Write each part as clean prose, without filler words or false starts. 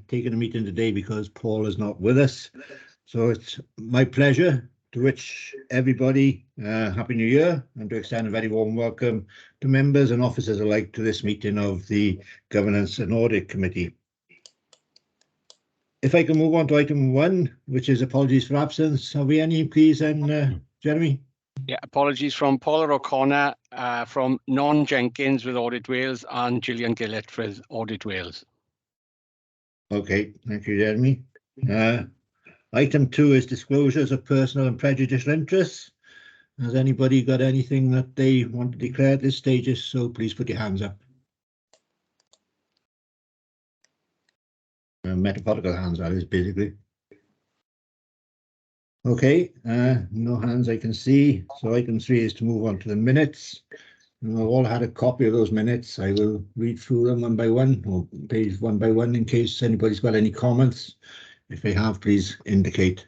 taking the meeting today because Paul is not with us. So it's my pleasure to wish everybody Happy New Year and to extend a very warm welcome to members and officers alike to this meeting of the Governance and Audit Committee. If I can move on to item 1, which is apologies for absence. Have we any, please, and Jeremy? Yeah, apologies from Paula O'Connor, from Non Jenkins with Audit Wales, and Gillian Gillett with Audit Wales. Okay, thank you, Jeremy. Item 2 is disclosures of personal and prejudicial interests. Has anybody got anything that they want to declare at this stage? So please put your hands up. Metaphorical hands, that is, basically. Okay, no hands I can see. So item 3 is to move on to the minutes. We've all had a copy of those minutes. I will read through them one by one, or page one by one, in case anybody's got any comments. If they have, please indicate.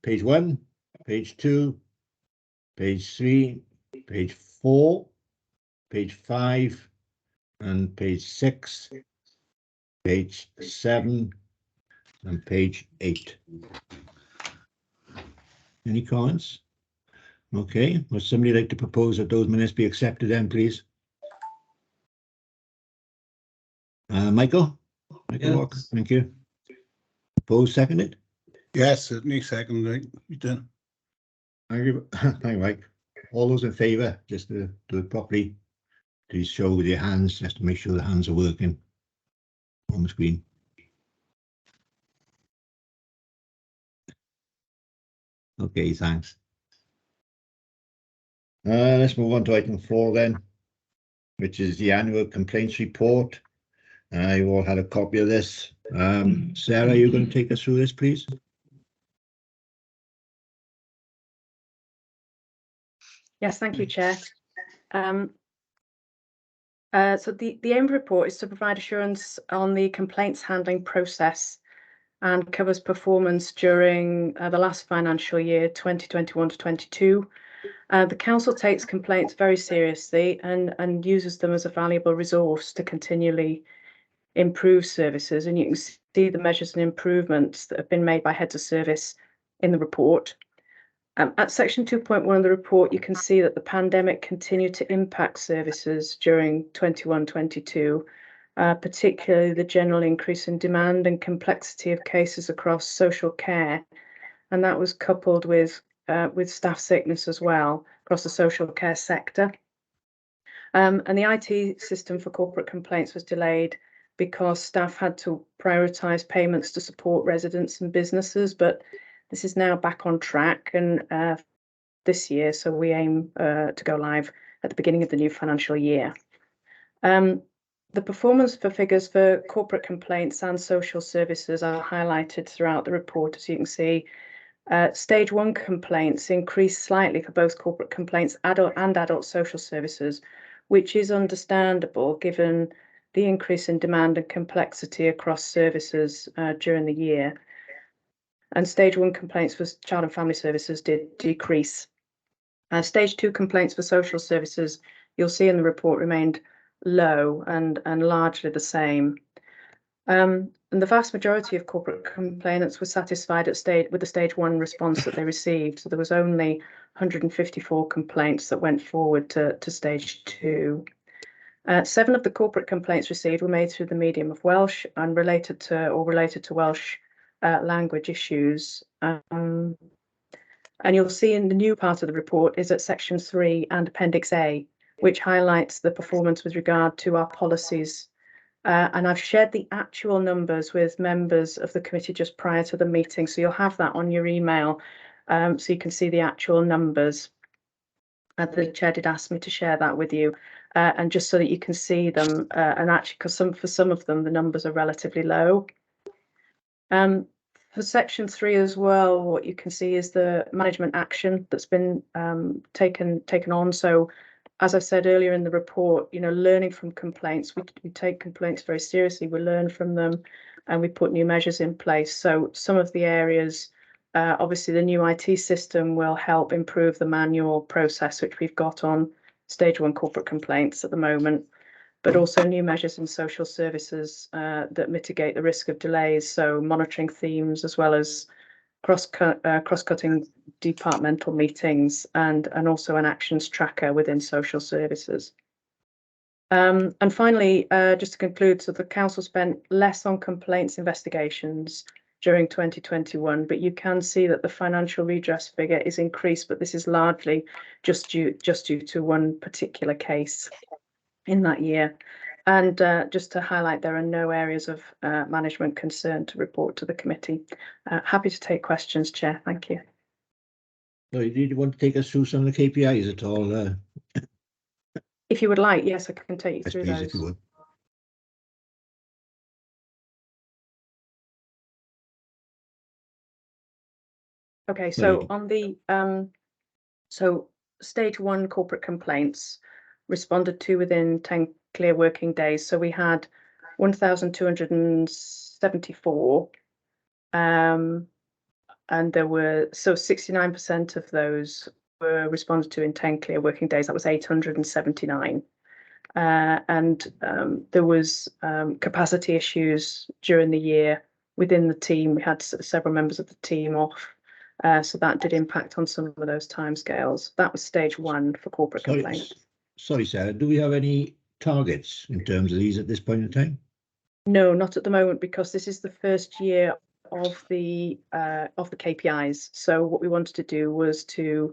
Page 1, page 2, page 3, page 4, page 5, and page 6, page 7, and page 8. Any comments? Okay, would somebody like to propose that those minutes be accepted then, please? Michael? Michael Walker, thank you. Opposed, seconded? Yes, certainly seconded. Thank you. Thank you, Mike. All those in favour, just to do it properly, please show with your hands, just to make sure the hands are working on the screen. Okay, thanks. Let's move on to item 4 then, which is the annual complaints report. You all had a copy of this. Sarah, you're going to take us through this, please? Yes, thank you, Chair. So the aim of the report is to provide assurance on the complaints handling process and covers performance during the last financial year, 2021 to 22. The Council takes complaints very seriously and uses them as a valuable resource to continually improve services. And you can see the measures and improvements that have been made by heads of service in the report. At section 2.1 of the report, you can see that the pandemic continued to impact services during 21-22, particularly the general increase in demand and complexity of cases across social care. And that was coupled with staff sickness as well across the social care sector. And the IT system for corporate complaints was delayed because staff had to prioritise payments to support residents and businesses, but this is now back on track and this year, so we aim to go live at the beginning of the new financial year. The performance figures for corporate complaints and social services are highlighted throughout the report, as you can see. Stage 1 complaints increased slightly for both corporate complaints and adult social services, which is understandable given the increase in demand and complexity across services during the year. And stage 1 complaints for child and family services did decrease. Stage 2 complaints for social services, you'll see in the report, remained low and largely the same. And the vast majority of corporate complainants were satisfied with the stage 1 response that they received. So there was only 154 complaints that went forward to stage 2. 7 of the corporate complaints received were made through the medium of Welsh and related to Welsh language issues. And you'll see in the new part of the report is at section 3 and appendix A, which highlights the performance with regard to our policies. And I've shared the actual numbers with members of the committee just prior to the meeting, so you'll have that on your email, so you can see the actual numbers. The chair did ask me to share that with you, and just so that you can see them, and actually, because for some of them the numbers are relatively low. For section 3 as well, what you can see is the management action that's been taken on. So, as I said earlier in the report, learning from complaints, we take complaints very seriously. We learn from them, and we put new measures in place. So, some of the areas, obviously, the new IT system will help improve the manual process, which we've got on stage 1 corporate complaints at the moment. but also new measures in social services that mitigate the risk of delays. So monitoring themes as well as cross-cutting departmental meetings and also an actions tracker within social services. And finally, just to conclude, so the council spent less on complaints investigations during 2021, but you can see that the financial redress figure is increased, but this is largely just due to one particular case in that year. And just to highlight, there are no areas of management concern to report to the committee. Happy to take questions, Chair. Thank you. So, do you want to take us through some of the KPIs at all? If you would like, yes, I can take you Yes, through please, those. if you would. Okay, so Sorry. on the so stage 1 corporate complaints responded to within 10 clear working days. So we had 1,274, and there were 69% of those were responded to in 10 clear working days. That was 879. And there was capacity issues during the year within the team. We had several members of the team off. So that did impact on some of those timescales. That was stage 1 for corporate complaints. Sorry, Sarah, do we have any targets in terms of these at this point in time? No, not at the moment, because this is the first year of the KPIs. So what we wanted to do was to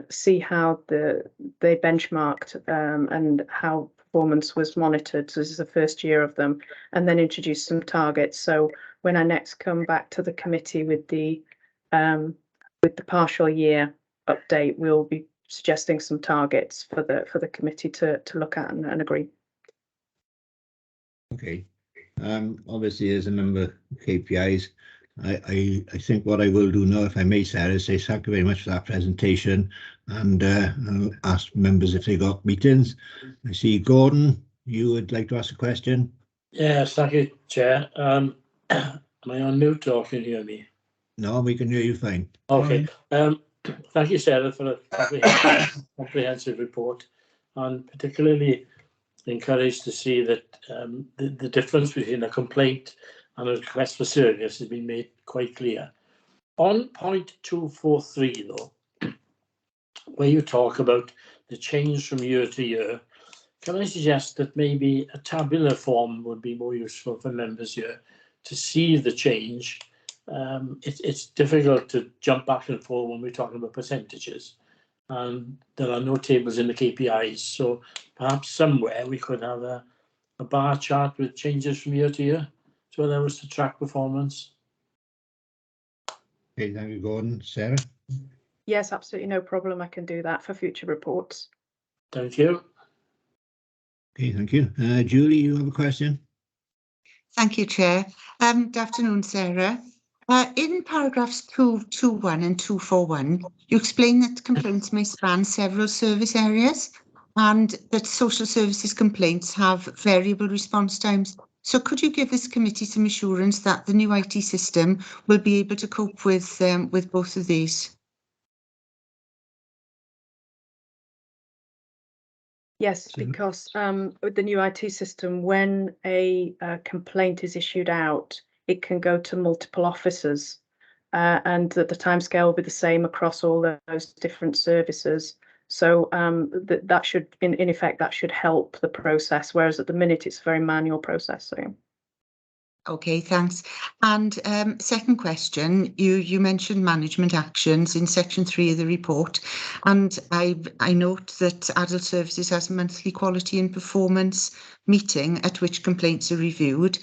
see how they benchmarked and how performance was monitored. So this is the first year of them, and then introduce some targets. So when I next come back to the committee with the partial year update, we'll be suggesting some targets for the committee to look at and agree. Okay. Obviously, there's a number of KPIs. I think what I will do now, if I may, Sarah, is say thank you very much for that presentation, and I'll ask members if they got meetings. I see Gordon, you would like to ask a question? Yes, thank you, Chair. Am I on mute or can you hear me? No, we can hear you fine. Okay. Thank you, Sarah, for a comprehensive report, and particularly encouraged to see that the difference between a complaint and a request for service has been made quite clear. On point 243, though, where you talk about the change from year to year, can I suggest that maybe a tabular form would be more useful for members here to see the change? It's difficult to jump back and forth when we're talking about percentages, and there are no tables in the KPIs. So perhaps somewhere we could have a bar chart with changes from year to year to allow us to track performance. Okay, thank you, Gordon. Sarah? Yes, absolutely no problem. I can do that for future reports. Thank you. Okay, thank you. Julie, you have a question? Thank you, Chair. Good afternoon, Sarah. In paragraphs 221 and 241, you explain that complaints may span several service areas and that social services complaints have variable response times. So could you give this committee some assurance that the new IT system will be able to cope with both of these? Yes, because with the new IT system, when a complaint is issued out, it can go to multiple officers, and the timescale will be the same across all those different services. So that should, in effect, that should help the process, whereas at the minute it's a very manual process. So. Okay, thanks. And second question, you mentioned management actions in section 3 of the report, and I note that Adult Services has a monthly quality and performance meeting at which complaints are reviewed,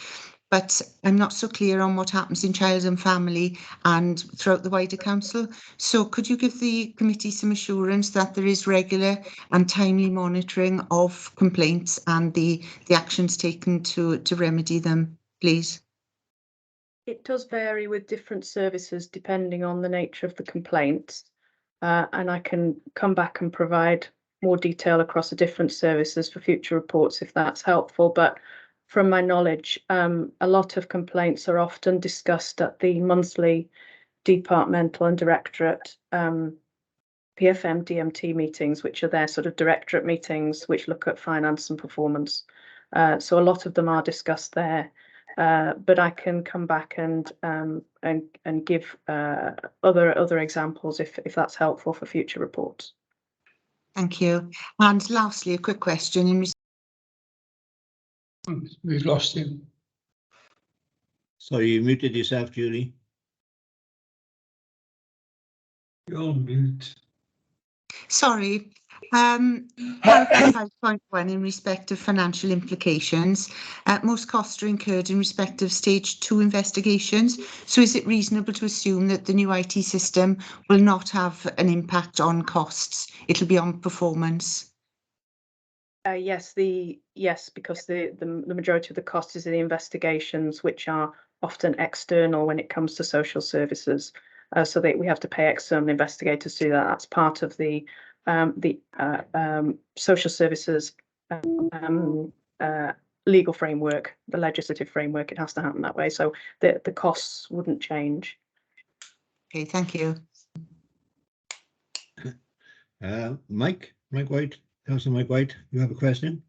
but I'm not so clear on what happens in Child and Family and throughout the wider council. So could you give the committee some assurance that there is regular and timely monitoring of complaints and the actions taken to remedy them, please? It does vary with different services depending on the nature of the complaints, and I can come back and provide more detail across the different services for future reports if that's helpful. But from my knowledge, a lot of complaints are often discussed at the monthly departmental and directorate PFM DMT meetings, which are their sort of directorate meetings, which look at finance and performance. So a lot of them are discussed there. But I can come back and give other examples if that's helpful for future reports. Thank you. And lastly, a quick question in We've lost him. Sorry, you muted yourself, Julie. You're on mute. Sorry. Paragraph 5.1 in respect of financial implications. Most costs are incurred in respect of stage 2 investigations. So is it reasonable to assume that the new IT system will not have an impact on costs? It'll be on performance? Yes, because the majority of the cost is in the investigations, which are often external when it comes to social services. So that we have to pay external investigators to do that. That's part of the social services legal framework, the legislative framework. It has to happen that way. So the costs wouldn't change. Okay, thank you. Mike White, Councillor Mike White, you have a question?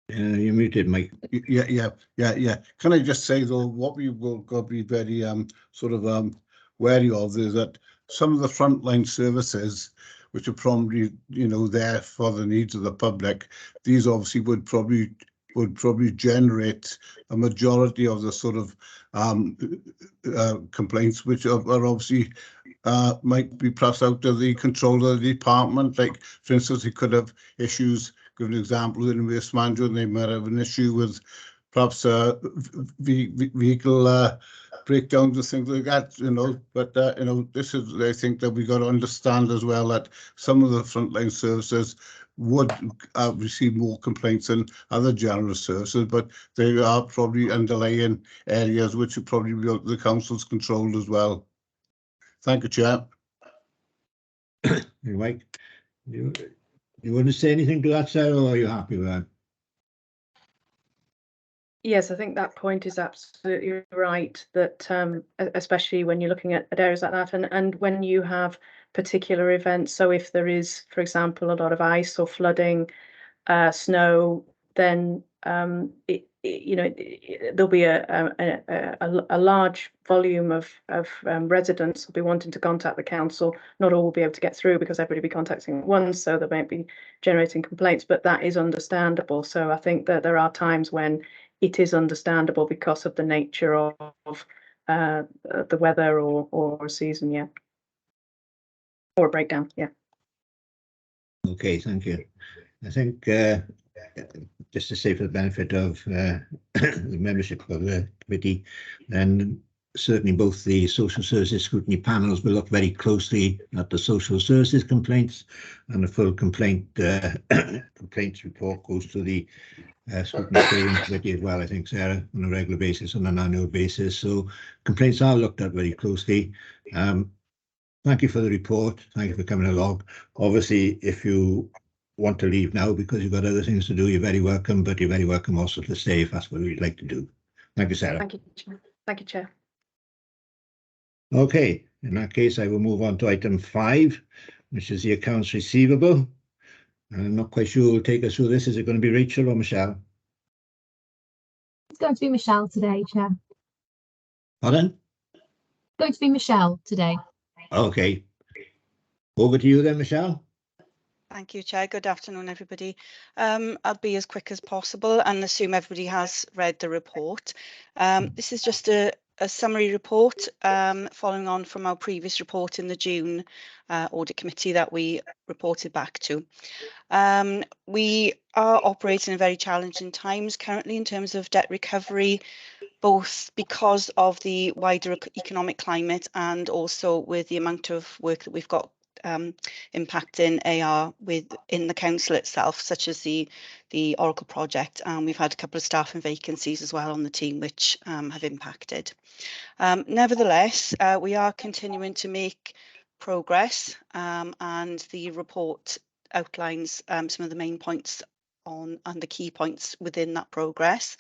You're muted, Mike. Yeah. Can I just say though, what we will got to be very wary of is that some of the frontline services, which are probably there for the needs of the public, these obviously would probably generate a majority of the sort of complaints, which are obviously might be perhaps out of the control of the department. Like, for instance, you could have issues. Give an example in waste management, they might have an issue with perhaps vehicle breakdowns and things like that, But this is, I think, that we got to understand as well that some of the frontline services would receive more complaints than other general services, but they are probably underlying areas which are probably beyond the council's control as well. Thank you, Chair. Mike, you want to say anything to that, Sarah, or are you happy with that? Yes, I think that point is absolutely right, that especially when you're looking at areas like that, and when you have particular events. So if there is, for example, a lot of ice or flooding, snow, then there'll be a large volume of residents will be wanting to contact the council. Not all will be able to get through because everybody will be contacting at once, so they won't be generating complaints, but that is understandable. So I think that there are times when it is understandable because of the nature of the weather or a season, yeah, or a breakdown, yeah. Okay, thank you. I think just to say, for the benefit of the membership of the committee, and certainly both the social services scrutiny panels will look very closely at the social services complaints, and the full complaints report goes to the scrutiny steering committee as well, I think, Sarah, on a regular basis, on an annual basis. So complaints are looked at very closely. Thank you for the report. Thank you for coming along. Obviously, if you want to leave now because you've got other things to do, you're very welcome, but you're very welcome also to stay if that's what we'd like to do. Thank you, Sarah. Thank you, Chair. Thank you, Chair. Okay, in that case, I will move on to item 5, which is the accounts receivable. I'm not quite sure who will take us through this. Is it going to be Rachel or Michelle? It's going to be Michelle today, Chair. Pardon? It's going to be Michelle today. Okay. Over to you then, Michelle. Thank you, Chair. Good afternoon, everybody. I'll be as quick as possible and assume everybody has read the report. This is just a summary report following on from our previous report in the June Audit Committee that we reported back to. We are operating in very challenging times currently in terms of debt recovery, both because of the wider economic climate and also with the amount of work that we've got impacting AR within the council itself, such as the Oracle project, and we've had a couple of staffing vacancies as well on the team which have impacted. Nevertheless, we are continuing to make progress, and the report outlines some of the main points and the key points within that progress.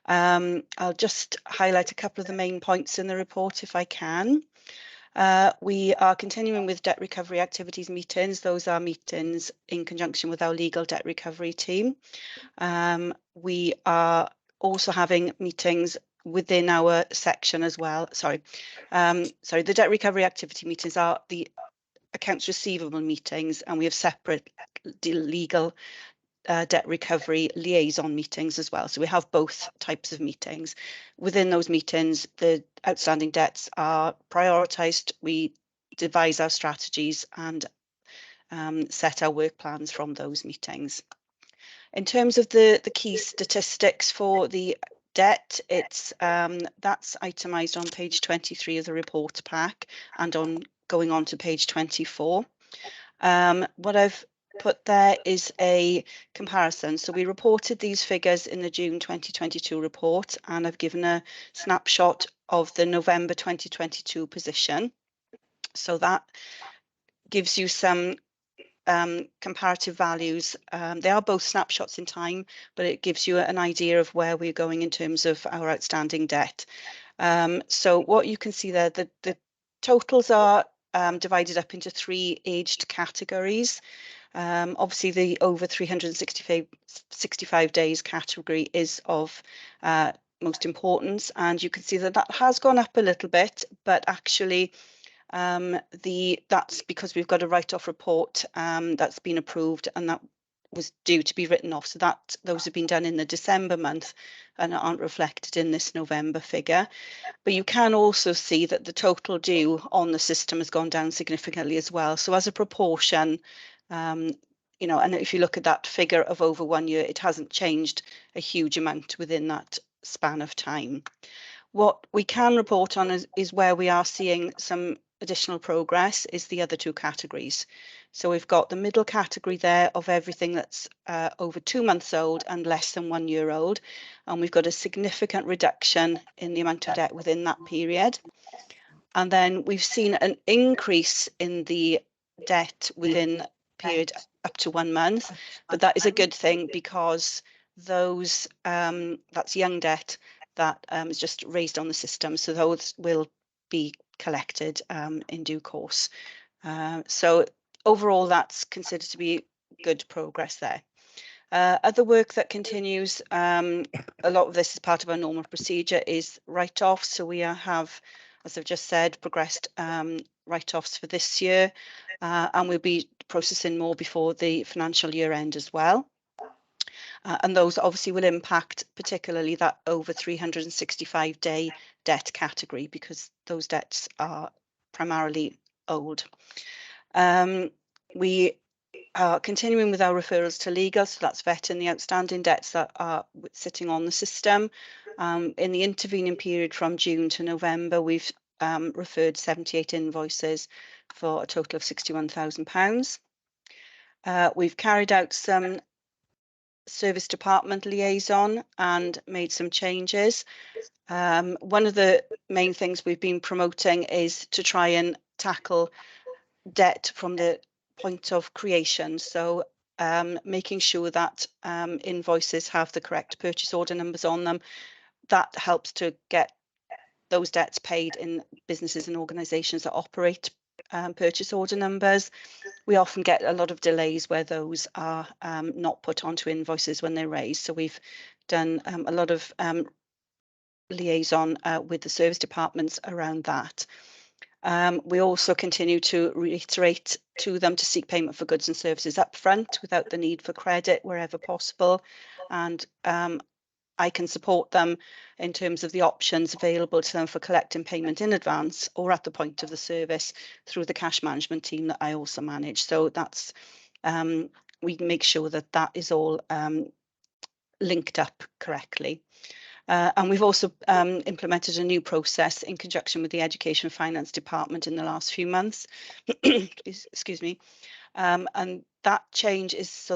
I'll just highlight a couple of the main points in the report if I can. We are continuing with debt recovery activities meetings. Those are meetings in conjunction with our legal debt recovery team. We are also having meetings within our section as well. The debt recovery activity meetings are the accounts receivable meetings, and we have separate legal debt recovery liaison meetings as well. So we have both types of meetings. Within those meetings, the outstanding debts are prioritised. We devise our strategies and set our work plans from those meetings. In terms of the key statistics for the debt, it's that's itemised on page 23 of the report pack and going on to page 24. What I've put there is a comparison. So we reported these figures in the June 2022 report, and I've given a snapshot of the November 2022 position. So that gives you some comparative values. They are both snapshots in time, but it gives you an idea of where we're going in terms of our outstanding debt. So what you can see there, the totals are divided up into 3 aged categories. Obviously, the over 365 days category is of most importance, and you can see that that has gone up a little bit, but actually that's because we've got a write-off report that's been approved, and that was due to be written off. So that those have been done in the December month and aren't reflected in this November figure. But you can also see that the total due on the system has gone down significantly as well. So as a proportion, you know, and if you look at that figure of over 1 year, it hasn't changed a huge amount within that span of time. What we can report on is where we are seeing some additional progress is the other 2 categories. So we've got the middle category there of everything that's over 2 months old and less than 1 year old. And we've got a significant reduction in the amount of debt within that period. And then we've seen an increase in the debt within the period up to 1 month. But that is a good thing, because those that's young debt that is just raised on the system. So those will be collected in due course. So overall, that's considered to be good progress there. Other work that continues, a lot of this is part of our normal procedure, is write-offs. So we have, as I've just said, progressed write-offs for this year, and we'll be processing more before the financial year end as well. And those obviously will impact particularly that over 365 day debt category, because those debts are primarily old. We are continuing with our referrals to legal, so that's vetting the outstanding debts that are sitting on the system. In the intervening period from June to November, we've referred 78 invoices for a total of £61,000. We've carried out some service department liaison and made some changes. One of the main things we've been promoting is to try and tackle debt from the point of creation. So making sure that invoices have the correct purchase order numbers on them. That helps to get those debts paid in businesses and organisations that operate purchase order numbers. We often get a lot of delays where those are not put onto invoices when they're raised. So we've done a lot of liaison with the service departments around that. We also continue to reiterate to them to seek payment for goods and services up front without the need for credit wherever possible. And I can support them in terms of the options available to them for collecting payment in advance or at the point of the service through the cash management team that I also manage. So that's we make sure that that is all linked up correctly. And we've also implemented a new process in conjunction with the Education Finance Department in the last few months. Excuse me. And that change is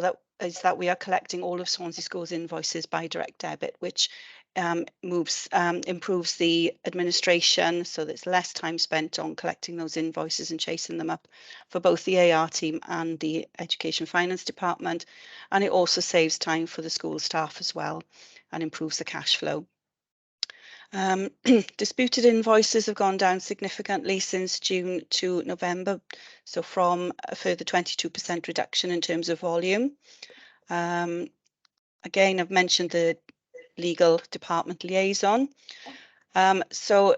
that we are collecting all of Swansea Schools invoices by direct debit, which improves the administration, so there's less time spent on collecting those invoices and chasing them up for both the AR team and the Education Finance Department. And it also saves time for the school staff as well and improves the cash flow. Disputed invoices have gone down significantly since June to November, so from a further 22% reduction in terms of volume. Again, I've mentioned the legal department liaison. So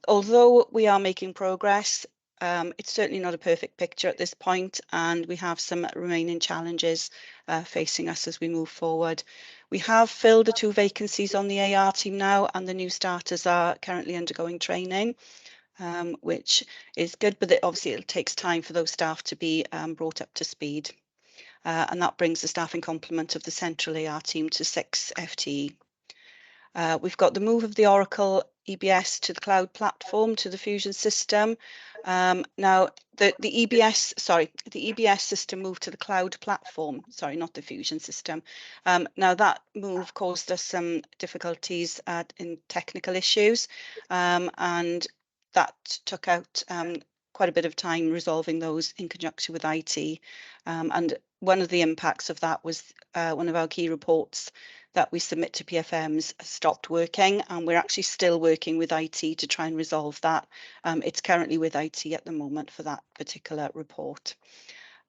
although we are making progress, it's certainly not a perfect picture at this point, and we have some remaining challenges facing us as we move forward. We have filled the 2 vacancies on the AR team now, and the new starters are currently undergoing training, which is good, but obviously it takes time for those staff to be brought up to speed. And that brings the staffing complement of the central AR team to 6 FTE. We've got the move of the Oracle EBS to the cloud platform, to the Fusion system. Now, the EBS system moved to the cloud platform, sorry, not the Fusion system. Now, that move caused us some difficulties in technical issues, and that took out quite a bit of time resolving those in conjunction with IT. And one of the impacts of that was one of our key reports that we submit to PFMs stopped working, and we're actually still working with IT to try and resolve that. It's currently with IT at the moment for that particular report.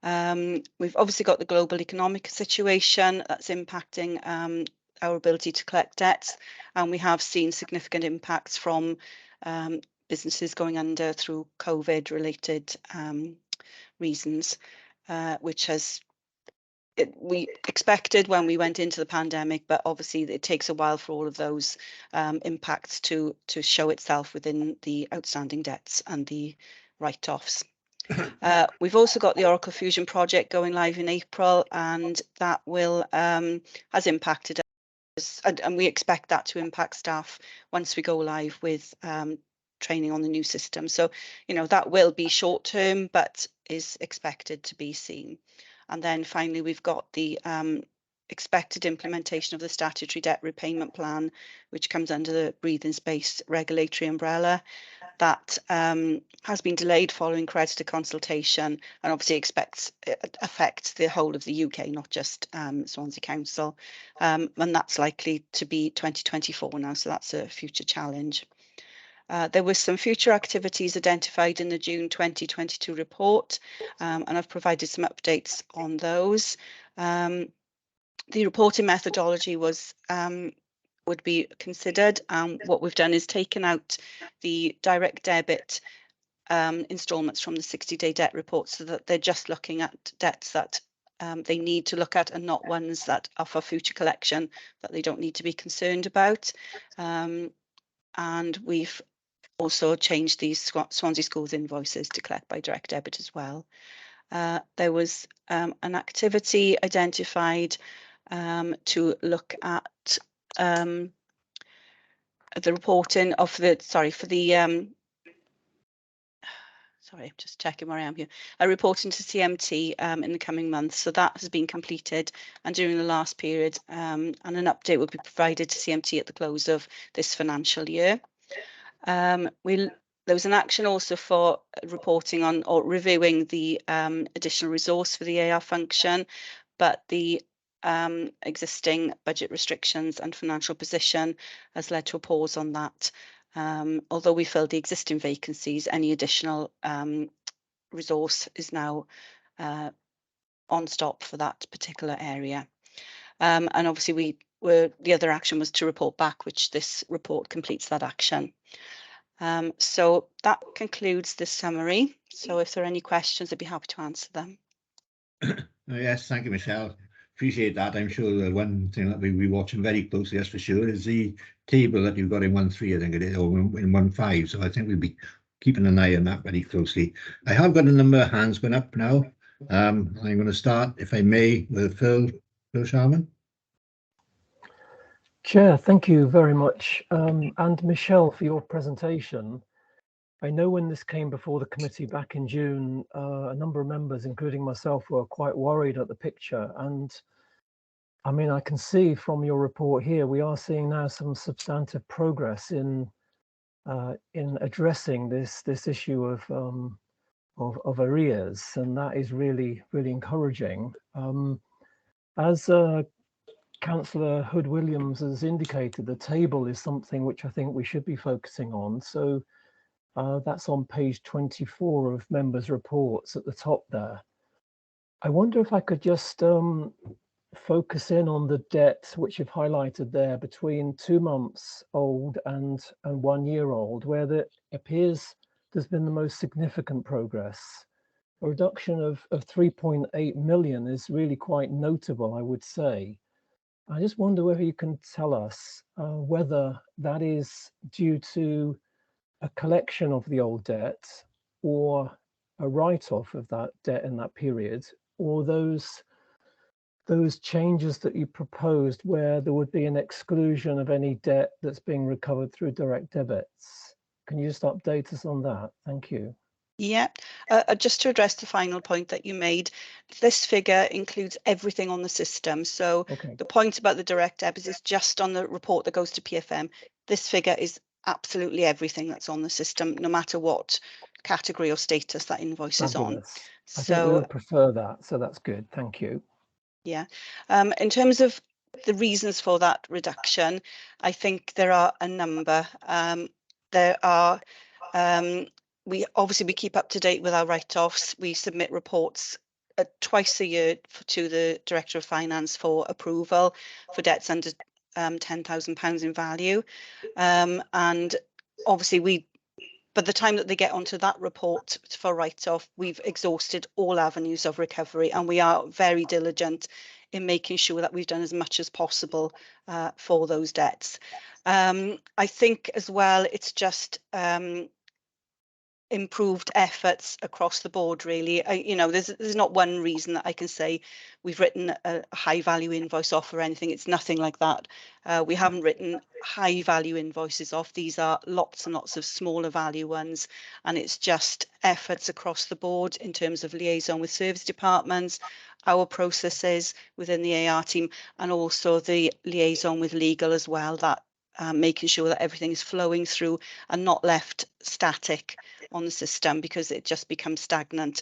We've obviously got the global economic situation that's impacting our ability to collect debts, and we have seen significant impacts from businesses going under through COVID-related reasons, which has we expected when we went into the pandemic, but obviously it takes a while for all of those impacts to show itself within the outstanding debts and the write-offs. We've also got the Oracle Fusion project going live in April, and that will has impacted us, and we expect that to impact staff once we go live with training on the new system. So, you know, that will be short term, but is expected to be seen. And then finally, we've got the expected implementation of the statutory debt repayment plan, which comes under the breathing space regulatory umbrella. That has been delayed following creditor consultation, and obviously affects the whole of the UK, not just Swansea Council. And that's likely to be 2024 now, so that's a future challenge. There were some future activities identified in the June 2022 report, and I've provided some updates on those. The reporting methodology would be considered, and what we've done is taken out the direct debit instalments from the 60-day debt report, so that they're just looking at debts that they need to look at, and not ones that are for future collection that they don't need to be concerned about. And we've also changed these Swansea Schools invoices to collect by direct debit as well. There was an activity identified to look at the reporting of the, sorry, I'm just checking where I am here. Reporting to CMT in the coming months. So that has been completed, and during the last period, and an update will be provided to CMT at the close of this financial year. There was an action also for reporting on or reviewing the additional resource for the AR function, but the existing budget restrictions and financial position has led to a pause on that. Although we filled the existing vacancies, any additional resource is now on stop for that particular area. And obviously the other action was to report back, which this report completes that action. So that concludes the summary. So if there are any questions, I'd be happy to answer them. Yes, thank you, Michelle. Appreciate that. I'm sure the one thing that we'll be watching very closely, that's for sure, is the table that you've got in 1.3, I think it is, or in 1.5. So I think we'll be keeping an eye on that very closely. I have got a number of hands going up now. I'm going to start, if I may, with Phil Sharman. Chair, thank you very much. And Michelle, for your presentation. I know when this came before the committee back in June, a number of members, including myself, were quite worried at the picture. And I mean, I can see from your report here, we are seeing now some substantive progress in addressing this issue of arrears, and that is really, really encouraging. As Councillor Hood-Williams has indicated, the table is something which I think we should be focusing on. So that's on page 24 of members' reports at the top there. I wonder if I could just focus in on the debt which you've highlighted there between 2 months old and 1 year old, where it appears there's been the most significant progress. A reduction of 3.8 million is really quite notable, I would say. I just wonder whether you can tell us whether that is due to a collection of the old debt or a write-off of that debt in that period, or those changes that you proposed where there would be an exclusion of any debt that's being recovered through direct debits. Can you just update us on that? Thank you. Yeah, just to address the final point that you made, this figure includes everything on the system. So the point about the direct debits is just on the report that goes to PFM. This figure is absolutely everything that's on the system, no matter what category or status that invoice is on. I think we would prefer that, so that's good. Thank you. Yeah, in terms of the reasons for that reduction, I think there are a number. There are we keep up to date with our write-offs. We submit reports twice a year to the Director of Finance for approval for debts under £10,000 in value. And obviously by the time that they get onto that report for write-off, we've exhausted all avenues of recovery, and we are very diligent in making sure that we've done as much as possible for those debts. I think as well, it's just improved efforts across the board, really. There's not one reason that I can say we've written a high value invoice off or anything. It's nothing like that. We haven't written high value invoices off. These are lots and lots of smaller value ones, and it's just efforts across the board in terms of liaison with service departments, our processes within the AR team, and also the liaison with legal as well, that making sure that everything is flowing through and not left static on the system, because it just becomes stagnant.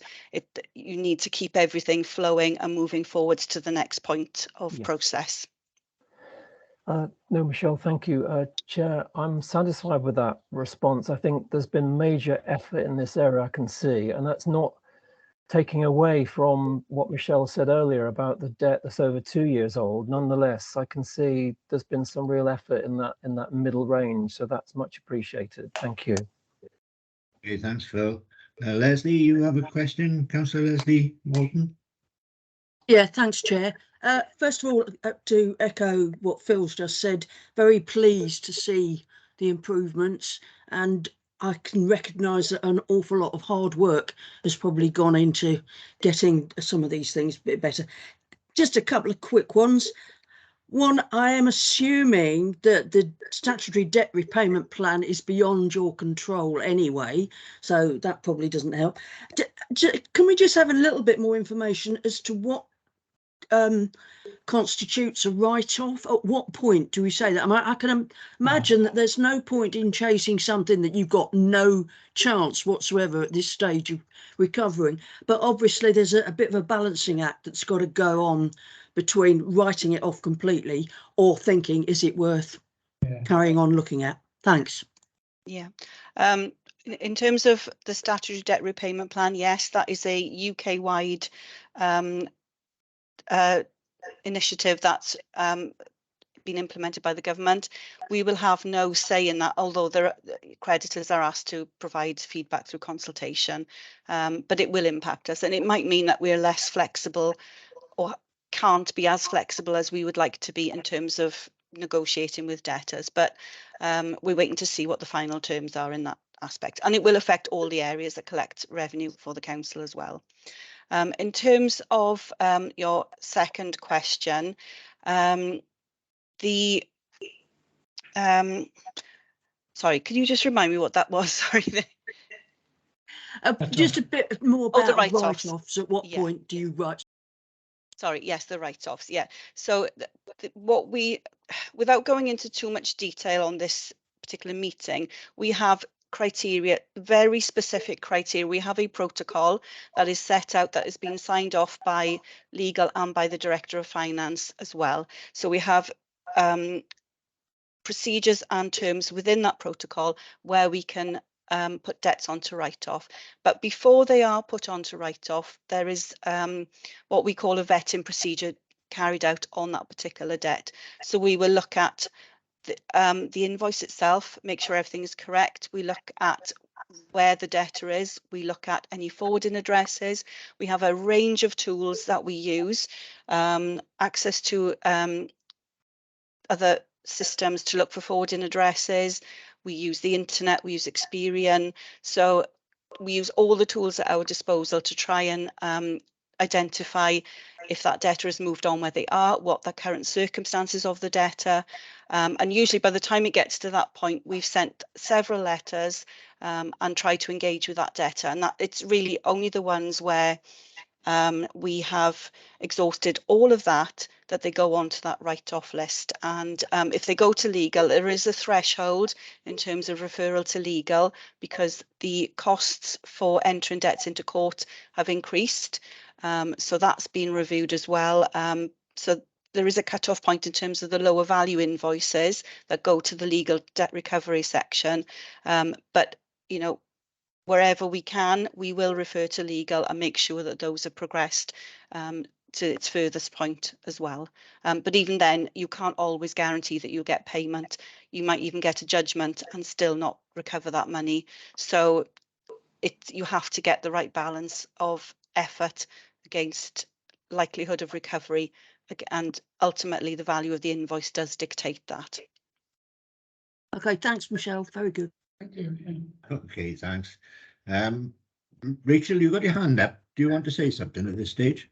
You need to keep everything flowing and moving forwards to the next point of process. No, Michelle, thank you. Chair, I'm satisfied with that response. I think there's been major effort in this area, I can see, and that's not taking away from what Michelle said earlier about the debt that's over 2 years old. Nonetheless, I can see there's been some real effort in that middle range, so that's much appreciated. Thank you. Okay, thanks, Phil. Leslie, you have a question, Councillor Leslie Walton? Yeah, thanks, Chair. First of all, to echo what Phil's just said, very pleased to see the improvements, and I can recognise that an awful lot of hard work has probably gone into getting some of these things a bit better. Just a couple of quick ones. One, I am assuming that the statutory debt repayment plan is beyond your control anyway, so that probably doesn't help. Can we just have a little bit more information as to what constitutes a write-off? At what point do we say that? I can imagine that there's no point in chasing something that you've got no chance whatsoever at this stage of recovering, but obviously there's a bit of a balancing act that's got to go on between writing it off completely or thinking, is it worth carrying on looking at? Thanks. Yeah. In terms of the statutory debt repayment plan, yes, that is a UK-wide initiative that's been implemented by the government. We will have no say in that, although creditors are asked to provide feedback through consultation, but it will impact us, and it might mean that we're less flexible or can't be as flexible as we would like to be in terms of negotiating with debtors, but we're waiting to see what the final terms are in that aspect, and it will affect all the areas that collect revenue for the council as well. In terms of your second question, sorry, can you just remind me what that was? Sorry. Just a bit more about the write-offs. Write-offs. At what point do you write? Sorry, yes, the write-offs. Yeah. So without going into too much detail on this particular meeting, we have criteria, very specific criteria. We have a protocol that is set out that has been signed off by legal and by the Director of Finance as well. So we have procedures and terms within that protocol where we can put debts onto write-off. But before they are put onto write-off, there is what we call a vetting procedure carried out on that particular debt. So we will look at the invoice itself, make sure everything is correct. We look at where the debtor is. We look at any forwarding addresses. We have a range of tools that we use, access to other systems to look for forwarding addresses. We use the internet, we use Experian. So we use all the tools at our disposal to try and identify if that debtor has moved on where they are, what the current circumstances of the debtor. And usually by the time it gets to that point, we've sent several letters and tried to engage with that debtor. And that it's really only the ones where we have exhausted all of that they go on to that write-off list. And if they go to legal, there is a threshold in terms of referral to legal because the costs for entering debts into court have increased. So that's been reviewed as well. So there is a cut-off point in terms of the lower value invoices that go to the legal debt recovery section. But, you know, wherever we can, we will refer to legal and make sure that those are progressed to its furthest point as well. But even then, you can't always guarantee that you'll get payment. You might even get a judgment and still not recover that money. So you have to get the right balance of effort against likelihood of recovery, and ultimately the value of the invoice does dictate that. Okay, thanks, Michelle. Very good. Thank you. Okay, thanks. Rachel, you got your hand up. Do you want to say something at this stage?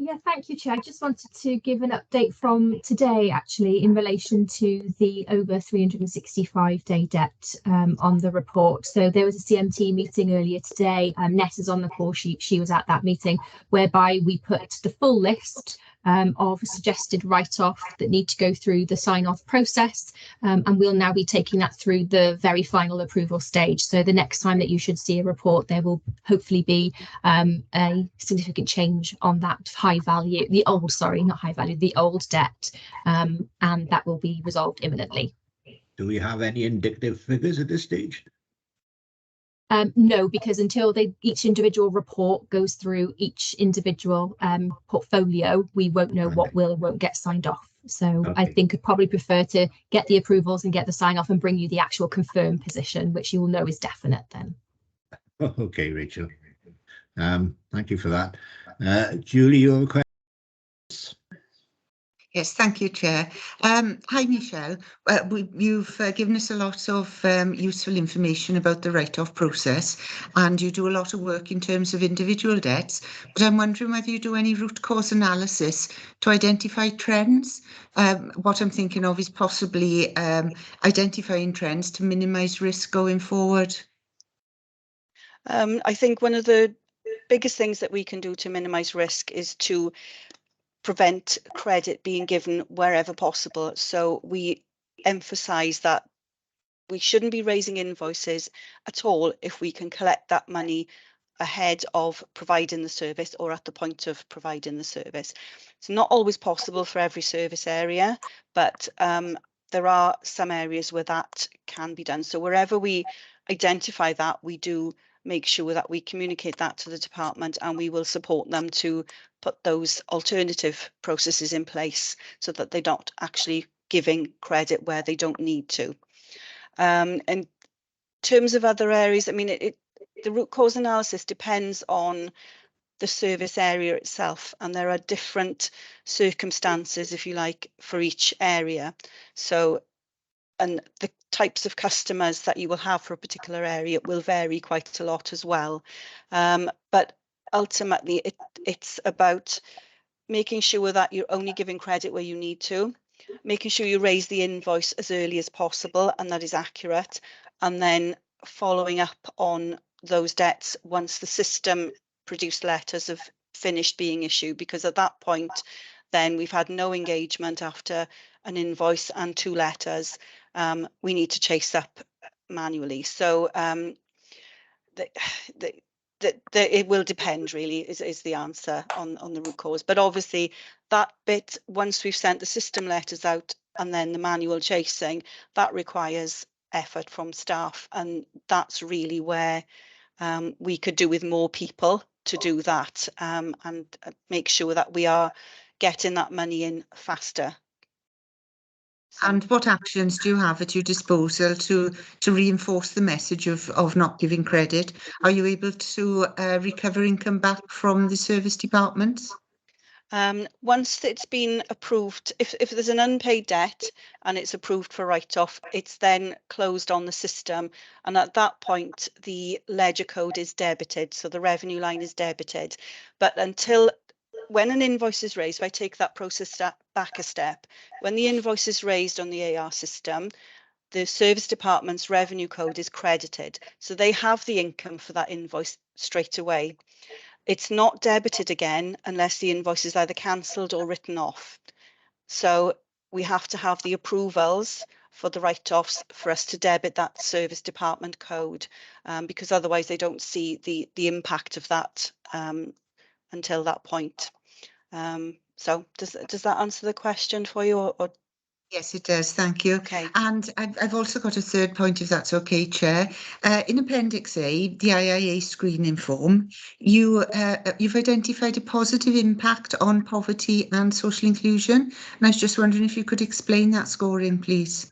Yeah, thank you, Chair. I just wanted to give an update from today, actually, in relation to the over 365-day debt on the report. So there was a CMT meeting earlier today. Ness is on the call. She was at that meeting, whereby we put the full list of suggested write-off that need to go through the sign-off process, and we'll now be taking that through the very final approval stage. So the next time that you should see a report, there will hopefully be a significant change on that high value, the old debt, and that will be resolved imminently. Do we have any indicative figures at this stage? No, because until each individual report goes through each individual portfolio, we won't know what will and won't get signed off. So I think I'd probably prefer to get the approvals and get the sign off and bring you the actual confirmed position, which you will know is definite then. Okay, Rachel. Thank you for that. Julie, you have a question? Yes, thank you, Chair. Hi, Michelle. You've given us a lot of useful information about the write-off process, and you do a lot of work in terms of individual debts. But I'm wondering whether you do any root cause analysis to identify trends. What I'm thinking of is possibly identifying trends to minimise risk going forward. I think one of the biggest things that we can do to minimise risk is to prevent credit being given wherever possible. So we emphasise that we shouldn't be raising invoices at all if we can collect that money ahead of providing the service or at the point of providing the service. It's not always possible for every service area, but there are some areas where that can be done. So wherever we identify that, we do make sure that we communicate that to the department, and we will support them to put those alternative processes in place so that they're not actually giving credit where they don't need to. In terms of other areas, I mean, the root cause analysis depends on the service area itself, and there are different circumstances, if you like, for each area. So, and the types of customers that you will have for a particular area will vary quite a lot as well. But ultimately, it's about making sure that you're only giving credit where you need to, making sure you raise the invoice as early as possible and that is accurate, and then following up on those debts once the system produced letters have finished being issued, because at that point, then we've had no engagement after an invoice and 2 letters. We need to chase up manually. So it will depend, really, is the answer on the root cause. But obviously that bit, once we've sent the system letters out and then the manual chasing, that requires effort from staff, and that's really where we could do with more people to do that, and make sure that we are getting that money in faster. And what actions do you have at your disposal to reinforce the message of not giving credit? Are you able to recover income back from the service departments? Once it's been approved, if there's an unpaid debt and it's approved for write-off, it's then closed on the system, and at that point the ledger code is debited, so the revenue line is debited. But until when an invoice is raised, if I take that process back a step, when the invoice is raised on the AR system, the service department's revenue code is credited, so they have the income for that invoice straight away. It's not debited again unless the invoice is either cancelled or written off. So we have to have the approvals for the write-offs for us to debit that service department code, because otherwise they don't see the impact of that until that point. So does that answer the question for you? Or Yes, it does. Thank you. Okay. And I've also got a third point, if that's okay, Chair. In Appendix A, the IIA screening form, you've identified a positive impact on poverty and social inclusion. And I was just wondering if you could explain that scoring, please.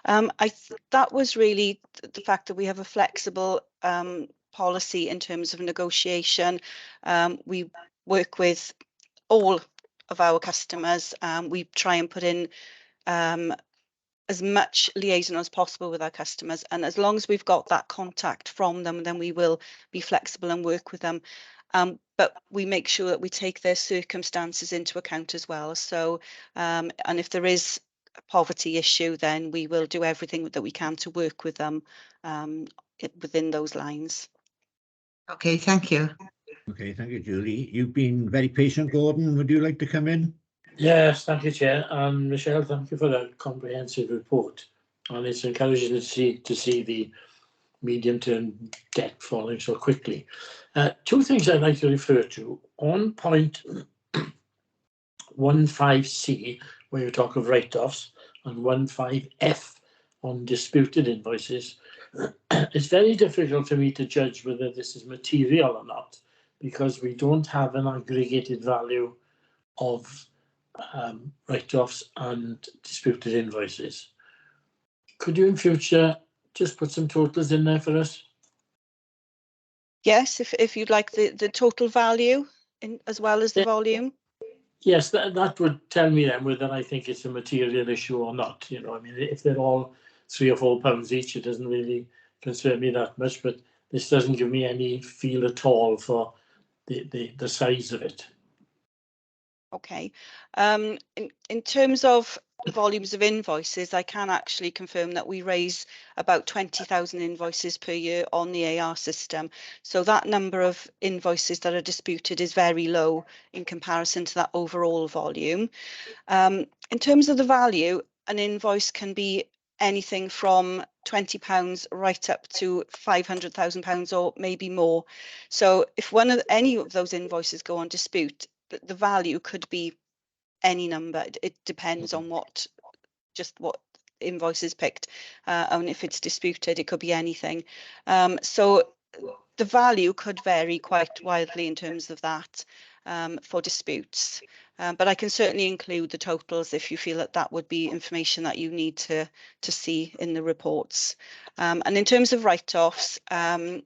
That was really the fact that we have a flexible policy in terms of negotiation. We work with all of our customers. We try and put in as much liaison as possible with our customers, and as long as we've got that contact from them, then we will be flexible and work with them. But we make sure that we take their circumstances into account as well. So, and if there is a poverty issue, then we will do everything that we can to work with them within those lines. Okay, thank you. Okay, thank you, Julie. You've been very patient, Gordon. Would you like to come in? Yes, thank you, Chair. And Michelle, thank you for that comprehensive report. And it's encouraging to see the medium-term debt falling so quickly. Two things I'd like to refer to. On point 15C, where you talk of write-offs, and 15F on disputed invoices, it's very difficult for me to judge whether this is material or not, because we don't have an aggregated value of write-offs and disputed invoices. Could you in future just put some totals in there for us? Yes, if you'd like the total value as well as the volume. Yes, that would tell me then whether I think it's a material issue or not. You know, I mean, if they're all £3 or £4 each, it doesn't really concern me that much, but this doesn't give me any feel at all for the size of it. Okay. In terms of volumes of invoices, I can actually confirm that we raise about 20,000 invoices per year on the AR system. So that number of invoices that are disputed is very low in comparison to that overall volume. In terms of the value, an invoice can be anything from £20 right up to £500,000 or maybe more. So if any of those invoices go on dispute, the value could be any number. It depends on what invoice is picked, and if it's disputed, it could be anything. So the value could vary quite widely in terms of that for disputes. But I can certainly include the totals if you feel that would be information that you need to see in the reports. And in terms of write-offs, I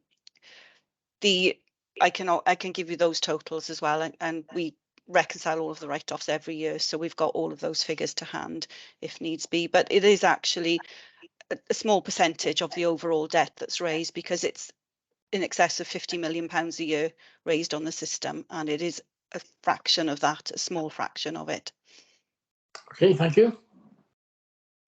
can give you those totals as well, and we reconcile all of the write-offs every year, so we've got all of those figures to hand if needs be. But it is actually a small percentage of the overall debt that's raised, because it's in excess of £50 million a year raised on the system, and it is a fraction of that, a small fraction of it. Okay, thank you.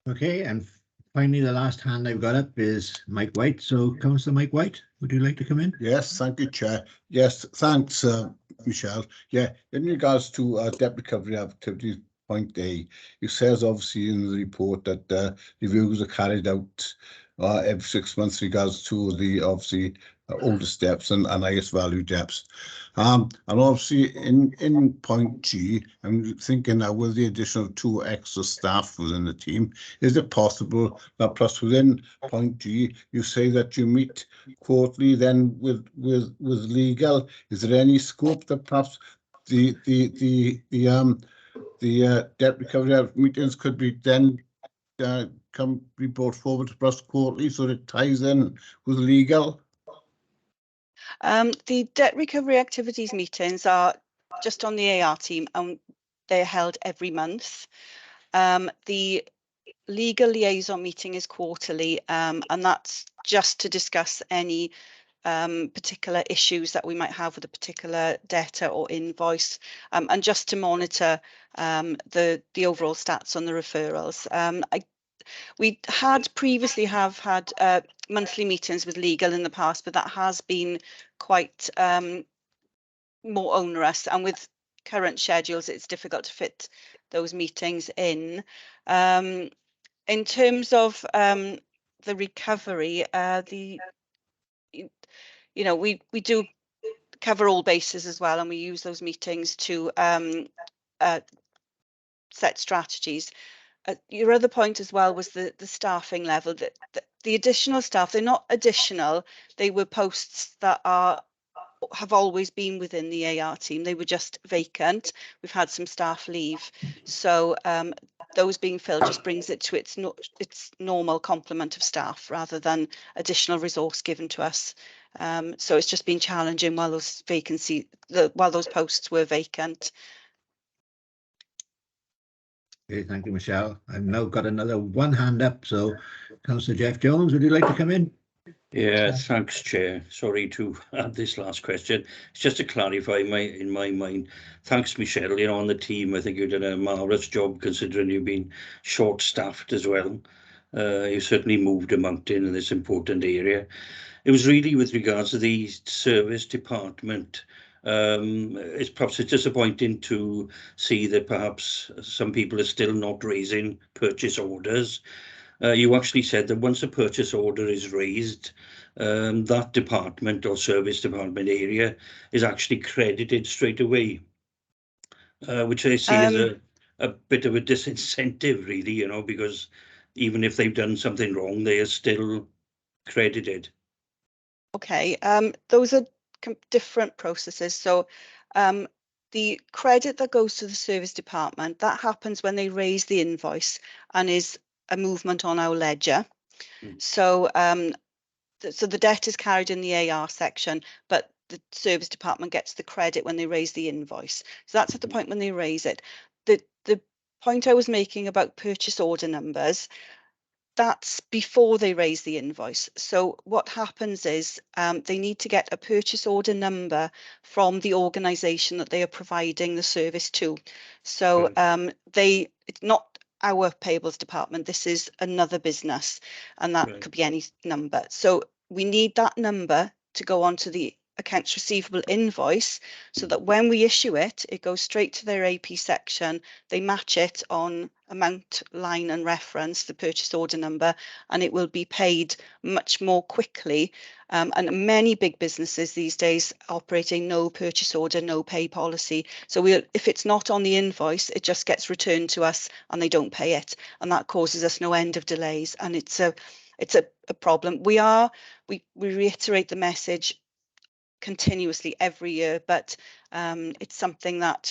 Okay, and finally, the last hand I've got up is Mike White. So, Councillor Mike White, would you like to come in? Yes, thank you, Chair. Yes, thanks, Michelle. Yeah, in regards to debt recovery activities, point A, it says obviously in the report that reviews are carried out every 6 months regards to the obviously oldest debts and highest value debts. And obviously in point G, I'm thinking that with the addition of 2 extra staff within the team, is it possible that plus within point G, you say that you meet quarterly then with legal? Is there any scope that perhaps the debt recovery meetings could be then be brought forward to us quarterly so it ties in with legal? The debt recovery activities meetings are just on the AR team and they're held every month. The legal liaison meeting is quarterly, and that's just to discuss any particular issues that we might have with a particular debtor or invoice, and just to monitor the overall stats on the referrals. We had previously had monthly meetings with legal in the past, but that has been quite more onerous, and with current schedules it's difficult to fit those meetings in. In terms of the recovery, we do cover all bases as well, and we use those meetings to set strategies. Your other point as well was the staffing level. That the additional staff, they're not additional, they were posts that have always been within the AR team. They were just vacant. We've had some staff leave, so those being filled just brings it to its normal complement of staff rather than additional resource given to us. So it's just been challenging while those while those posts were vacant. Okay, thank you, Michelle. I've now got another one hand up. So, Councillor Jeff Jones, would you like to come in? Yeah, thanks, Chair. Sorry to add this last question. It's just to clarify in my mind. Thanks, Michelle. You know, on the team, I think you did a marvellous job considering you've been short-staffed as well. You certainly moved a mountain in this important area. It was really with regards to the service department. It's perhaps disappointing to see that perhaps some people are still not raising purchase orders. You actually said that once a purchase order is raised, that department or service department area is actually credited straight away, which I see as a bit of a disincentive, really, you know, because even if they've done something wrong, they are still credited. Okay, those are different processes. So the credit that goes to the service department, that happens when they raise the invoice and is a movement on our ledger. So so the debt is carried in the AR section, but the service department gets the credit when they raise the invoice. So that's at the point when they raise it. The point I was making about purchase order numbers, that's before they raise the invoice. So what happens is they need to get a purchase order number from the organisation that they are providing the service to. So it's not our payables department, this is another business, and that could be any number. So we need that number to go onto the accounts receivable invoice so that when we issue it, it goes straight to their AP section. They match it on amount, line and reference, the purchase order number, and it will be paid much more quickly. And many big businesses these days operating no purchase order, no pay policy. So if it's not on the invoice, it just gets returned to us and they don't pay it. And that causes us no end of delays. And it's a problem. We reiterate the message continuously every year, but it's something that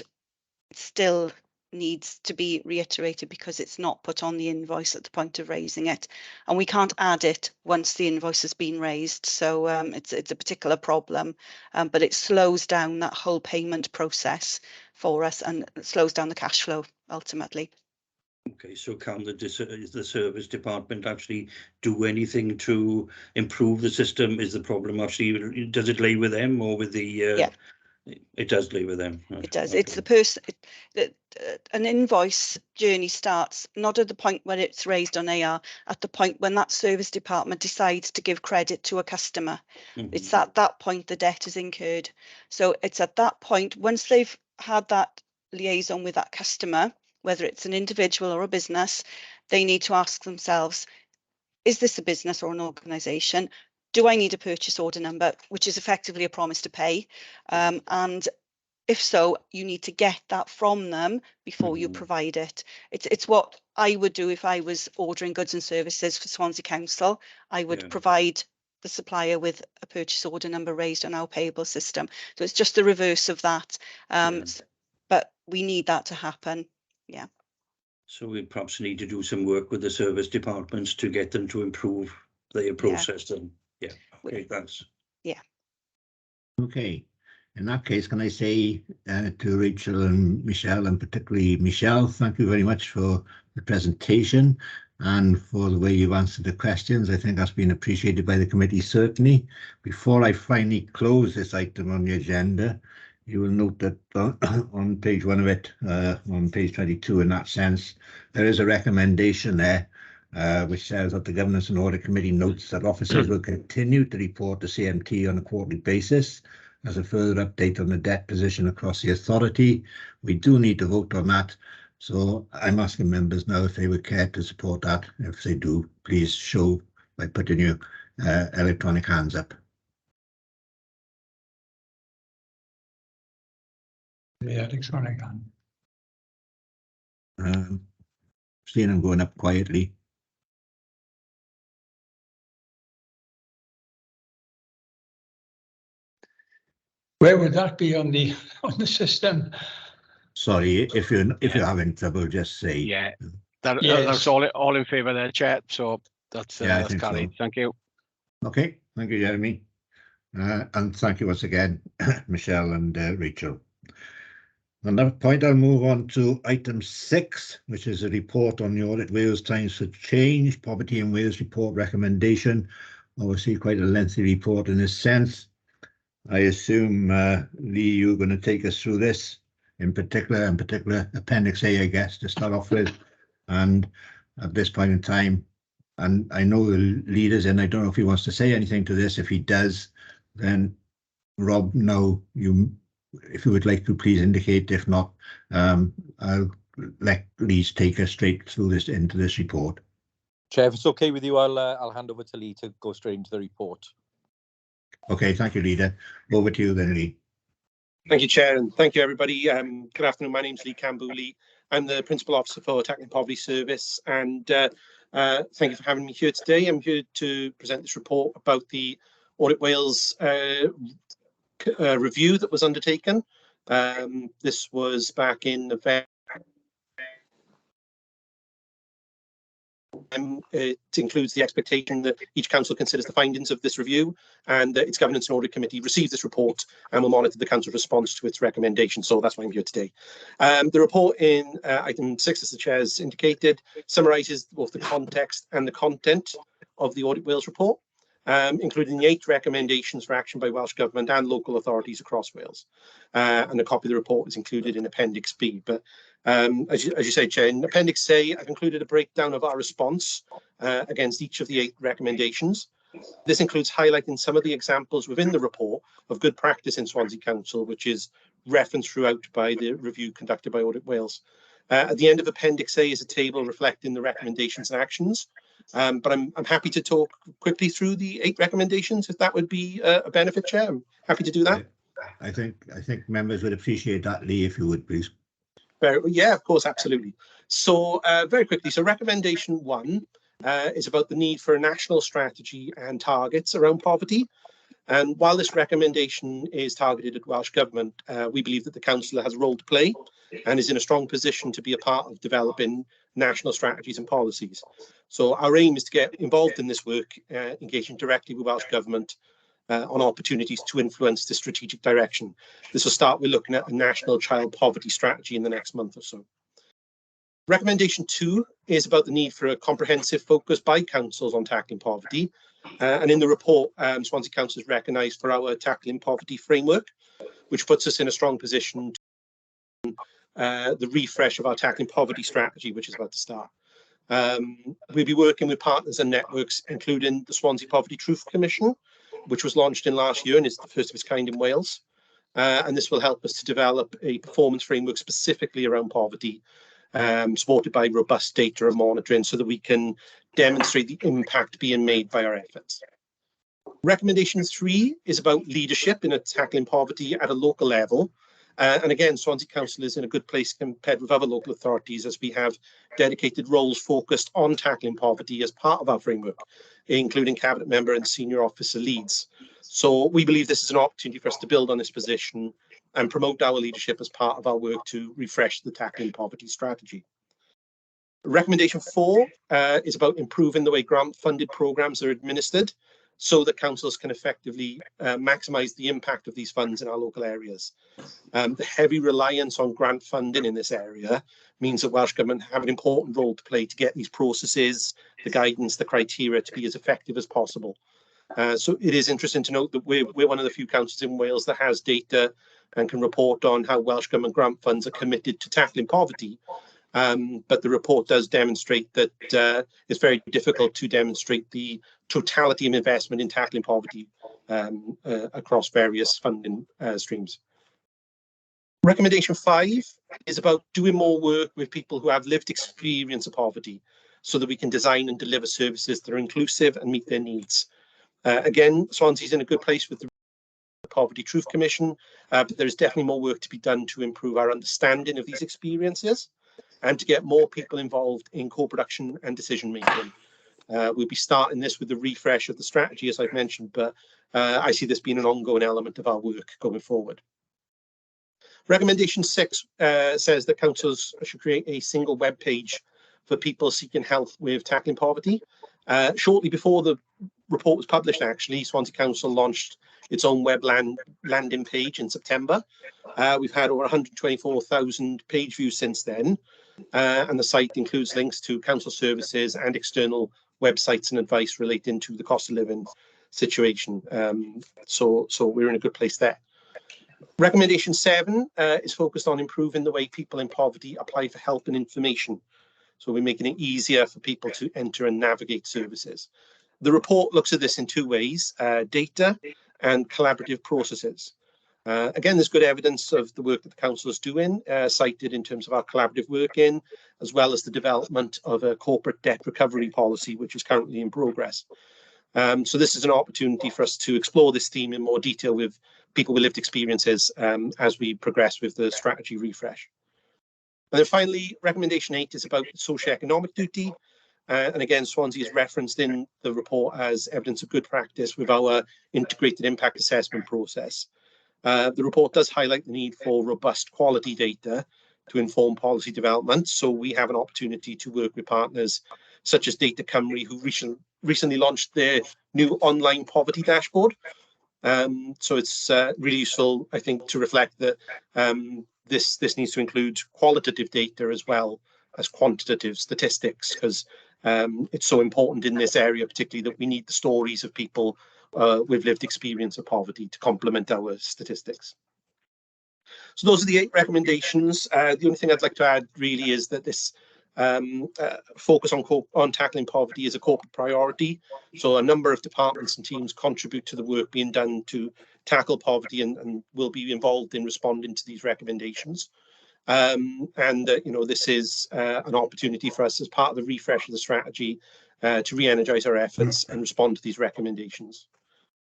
still needs to be reiterated because it's not put on the invoice at the point of raising it, and we can't add it once the invoice has been raised. So it's a particular problem, but it slows down that whole payment process for us and it slows down the cash flow ultimately. Okay, so can the service department actually do anything to improve the system? Is the problem actually, does it lay with them or with the Yeah. It does lay with them. It does. Okay. It's the person. An invoice journey starts not at the point when it's raised on AR, at the point when that service department decides to give credit to a customer. It's at that point the debt is incurred. So it's at that point, once they've had that liaison with that customer, whether it's an individual or a business, they need to ask themselves, is this a business or an organisation? Do I need a purchase order number, which is effectively a promise to pay? And if so, you need to get that from them before you provide it. It's what I would do if I was ordering goods and services for Swansea Council. I would provide the supplier with a purchase order number raised on our payable system. So it's just the reverse of that. But we need that to happen. Yeah. So we perhaps need to do some work with the service departments to get them to improve their process. And okay, thanks. Yeah. Okay. In that case, can I say to Rachel and Michelle, and particularly Michelle, thank you very much for the presentation and for the way you've answered the questions. I think that's been appreciated by the committee, certainly. Before I finally close this item on the agenda, you will note that on page 1 of it, on page 22, in that sense, there is a recommendation there which says that the Governance and Audit Committee notes that officers will continue to report to CMT on a quarterly basis as a further update on the debt position across the authority. We do need to vote on that. So I'm asking members now if they would care to support that. If they do, please show by putting your electronic hands up. The electronic hand. Seeing them going up quietly. Where would that be on the system? Sorry, if you're having trouble, just say. Yeah, that's all in favour there, Chair. So that's carried. So. Thank you. Okay, thank you, Jeremy. And thank you once again, Michelle and Rachel. On that point, I'll move on to item 6, which is a report on the Audit Wales Times for Change, Poverty in Wales report recommendation. Obviously, quite a lengthy report in this sense. I assume, Lee, you're going to take us through this in particular Appendix A, I guess, to start off with. And at this point in time, and I know the leader's in, I don't know if he wants to say anything to this. If he does, then Rob, no, if you would like to, please indicate. If not, I'll let Lee take us straight through this into this report. Chair, if it's okay with you, I'll hand over to Lee to go straight into the report. Okay, thank you, Leader. Over to you then, Lee. Thank you, Chair, and thank you, everybody. Good afternoon. My name's Lee Campbell-Lee. I'm the Principal Officer for Tackling Poverty Service, and thank you for having me here today. I'm here to present this report about the Audit Wales review that was undertaken. This was back in November. It includes the expectation that each council considers the findings of this review, and that its Governance and Audit Committee receives this report and will monitor the council's response to its recommendations. So that's why I'm here today. The report in item 6, as the chair has indicated, summarises both the context and the content of the Audit Wales report, including the 8 recommendations for action by Welsh Government and local authorities across Wales. And a copy of the report is included in Appendix B. But as you say, Chair, in Appendix A, I've included a breakdown of our response against each of the 8 recommendations. This includes highlighting some of the examples within the report of good practice in Swansea Council, which is referenced throughout by the review conducted by Audit Wales. At the end of Appendix A is a table reflecting the recommendations and actions. But I'm happy to talk quickly through the 8 recommendations, if that would be a benefit, Chair. I'm happy to do that. I think members would appreciate that, Lee, if you would, please. Yeah, of course, absolutely. So very quickly, so recommendation 1 is about the need for a national strategy and targets around poverty. And while this recommendation is targeted at Welsh Government, we believe that the Council has a role to play and is in a strong position to be a part of developing national strategies and policies. So our aim is to get involved in this work, engaging directly with Welsh Government on opportunities to influence the strategic direction. This will start with looking at a national child poverty strategy in the next month or so. Recommendation 2 is about the need for a comprehensive focus by councils on tackling poverty. And in the report, Swansea Council is recognised for our tackling poverty framework, which puts us in a strong position to the refresh of our tackling poverty strategy, which is about to start. We'll be working with partners and networks, including the Swansea Poverty Truth Commission, which was launched in last year and is the first of its kind in Wales. And this will help us to develop a performance framework specifically around poverty, supported by robust data and monitoring so that we can demonstrate the impact being made by our efforts. Recommendation 3 is about leadership in tackling poverty at a local level. And again, Swansea Council is in a good place compared with other local authorities, as we have dedicated roles focused on tackling poverty as part of our framework, including cabinet member and senior officer leads. So we believe this is an opportunity for us to build on this position and promote our leadership as part of our work to refresh the tackling poverty strategy. Recommendation 4 is about improving the way grant-funded programmes are administered so that councils can effectively maximise the impact of these funds in our local areas. The heavy reliance on grant funding in this area means that Welsh Government have an important role to play to get these processes, the guidance, the criteria to be as effective as possible. So it is interesting to note that we're one of the few councils in Wales that has data and can report on how Welsh Government grant funds are committed to tackling poverty. But the report does demonstrate that it's very difficult to demonstrate the totality of investment in tackling poverty across various funding streams. Recommendation 5 is about doing more work with people who have lived experience of poverty so that we can design and deliver services that are inclusive and meet their needs. Again, Swansea's in a good place with the Poverty Truth Commission, but there is definitely more work to be done to improve our understanding of these experiences and to get more people involved in co-production and decision making. We'll be starting this with the refresh of the strategy, as I've mentioned, but I see this being an ongoing element of our work going forward. Recommendation 6 says that councils should create a single web page for people seeking help with tackling poverty. Shortly before the report was published, actually, Swansea Council launched its own web landing page in September. We've had over 124,000 page views since then, and the site includes links to council services and external websites and advice relating to the cost of living situation. So we're in a good place there. Recommendation 7 is focused on improving the way people in poverty apply for help and information. So we're making it easier for people to enter and navigate services. The report looks at this in 2 ways, data and collaborative processes. Again, there's good evidence of the work that the council is doing, cited in terms of our collaborative working, as well as the development of a corporate debt recovery policy, which is currently in progress. So this is an opportunity for us to explore this theme in more detail with people with lived experiences as we progress with the strategy refresh. And then finally, recommendation 8 is about socio-economic duty. And again, Swansea is referenced in the report as evidence of good practice with our integrated impact assessment process. The report does highlight the need for robust quality data to inform policy development. So we have an opportunity to work with partners such as Data Cymru, who recently launched their new online poverty dashboard. So it's really useful, I think, to reflect that this needs to include qualitative data as well as quantitative statistics, because it's so important in this area, particularly that we need the stories of people with lived experience of poverty to complement our statistics. So those are the 8 recommendations. The only thing I'd like to add really is that this focus on tackling poverty is a corporate priority. So a number of departments and teams contribute to the work being done to tackle poverty and will be involved in responding to these recommendations. You know, this is an opportunity for us as part of the refresh of the strategy to re-energise our efforts and respond to these recommendations.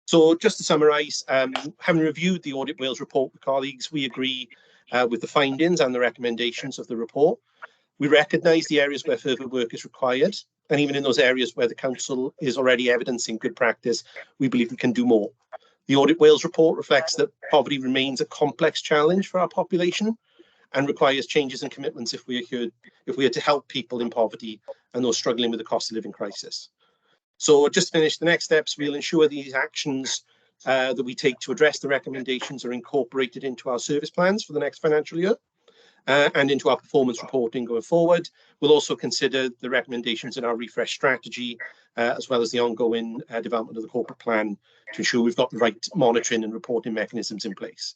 So just to summarise, having reviewed the Audit Wales report with colleagues, we agree with the findings and the recommendations of the report. We recognise the areas where further work is required, and even in those areas where the council is already evidencing good practice, we believe we can do more. The Audit Wales report reflects that poverty remains a complex challenge for our population and requires changes and commitments if we are to help people in poverty and those struggling with the cost of living crisis. So just to finish, the next steps, we'll ensure these actions that we take to address the recommendations are incorporated into our service plans for the next financial year. And into our performance reporting going forward. We'll also consider the recommendations in our refresh strategy, as well as the ongoing development of the corporate plan to ensure we've got the right monitoring and reporting mechanisms in place.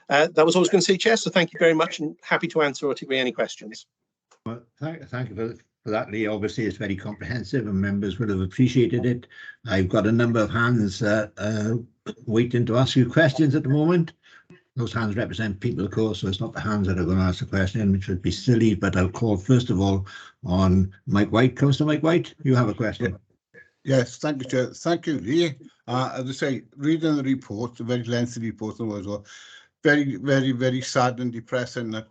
That was all I was going to say, Chair, so thank you very much and happy to answer or take away any questions. Well, thank you for that, Lee. Obviously, it's very comprehensive and members would have appreciated it. I've got a number of hands waiting to ask you questions at the moment. those hands represent people, of course, so it's not the hands that are going to ask the question, which would be silly, but I'll call first of all on Mike White. Councillor Mike White, you have a question. Yes, thank you, Chair. Thank you, Lee. As I say, reading the report, a very lengthy report, and was very, very, very sad and depressing that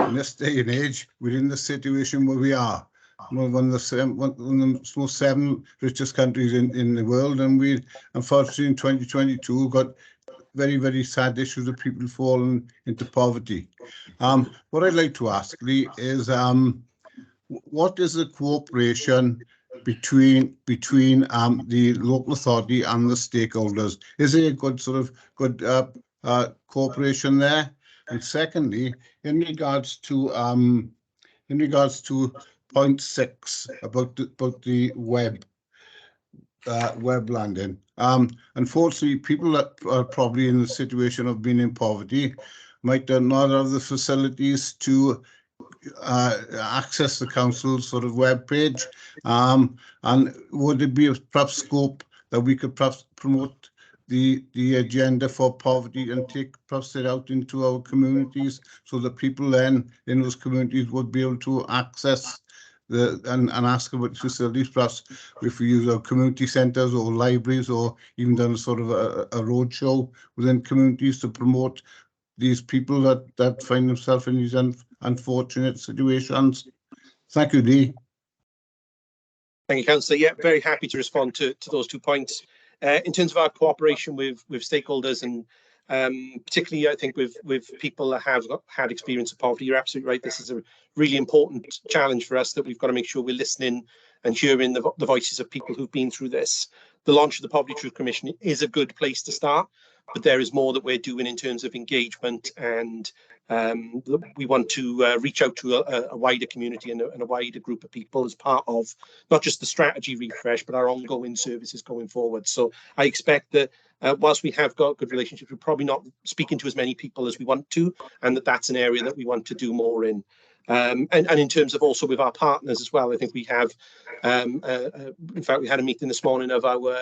in this day and age, we're in the situation where we are. We're one of the most 7 richest countries in the world, and we, unfortunately, in 2022, got very, very sad issues of people falling into poverty. What I'd like to ask, Lee, is what is the cooperation between the local authority and the stakeholders? Is there a good sort of cooperation there? And secondly, in regards to point 6 about the web landing, unfortunately, people that are probably in the situation of being in poverty might not have the facilities to access the council's sort of web page, and would it be perhaps scope that we could perhaps promote the agenda for poverty and take perhaps it out into our communities, so that people then in those communities would be able to access and ask about facilities, perhaps if we use our community centres or libraries, or even done sort of a roadshow within communities to promote these people that find themselves in these unfortunate situations. Thank you, Lee. Thank you, Councillor. Yeah, very happy to respond to those 2 points. In terms of our cooperation with stakeholders, and particularly I think with people that have had experience of poverty, you're absolutely right. This is a really important challenge for us, that we've got to make sure we're listening and hearing the voices of people who've been through this. The launch of the Poverty Truth Commission is a good place to start, but there is more that we're doing in terms of engagement, and we want to reach out to a wider community and a wider group of people as part of not just the strategy refresh, but our ongoing services going forward. So I expect that whilst we have got good relationships, we're probably not speaking to as many people as we want to, and that's an area that we want to do more in. And in terms of also with our partners as well, I think we have, in fact, we had a meeting this morning of our